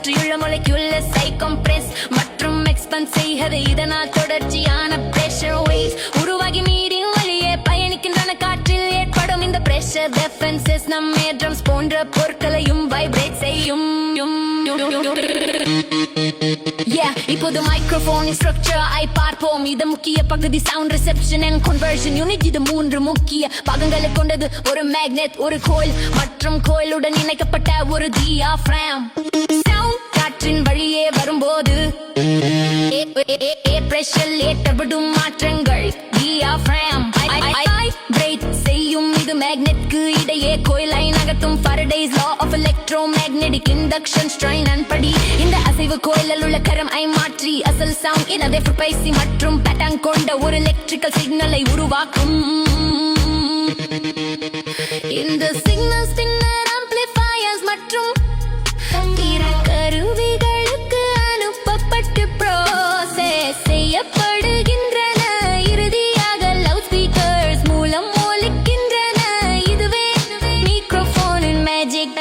சுற்றியுள்ள molecular compress மற்றும் expand செய்கிறது இதனால் தொடர்ச்சியான pressure waves உருவாகி மீடியம் வழியே பயணிக்கின்றன காற்றில் ஏற்படும் இந்த pressure differences நம் eardrums போன்ற பொருட்களையும் vibrate செய்யும் இப்போது மைக்ரோஃபோனின் ஸ்ட்ரக்சர் ஐ பார்ப்போம் இது முக்கிய பகுதி sound reception and conversion unit இது 3 முக்கிய பாகங்களை கொண்டது ஒரு மேக்னெட் ஒரு கோயில் மற்றும் கோயிலுடன் இணைக்கப்பட்ட ஒரு diaphragm சவுண்ட் காற்றின் வழியே வரும்போது பிரஷர் ஏற்படும் மாற்றங்கள் diaphragm வைப்ரேட் செய்யும் இது மேக்னெட்க்கு இடையே கோயிலை நகர்த்தும் Faraday's law of electromagnetic induction strain படி இந்த அசைவு கோயிலில் உள்ள கரம் ஐ மாற்றி அசல் சவுண்ட் இனதை frequency மற்றும் பேட்டர்ன் கொண்ட ஒரு எலக்ட்ரிக்கல் சிக்னலை உருவாக்கும் இந்த சிக்னல் ஸ்டிங்கர் ஆம்ப்ளிஃபையர்ஸ் மற்றும் பிற கருவிகளுக்கு அனுப்பப்பட்டு ப்ரோசஸ் செய்யப்படுகின்றன இறுதியாக லவுட் ஸ்பீக்கர்ஸ் மூலம் ஒலிக்கின்றன இதுவே மைக்ரோஃபோனின் மேஜிக்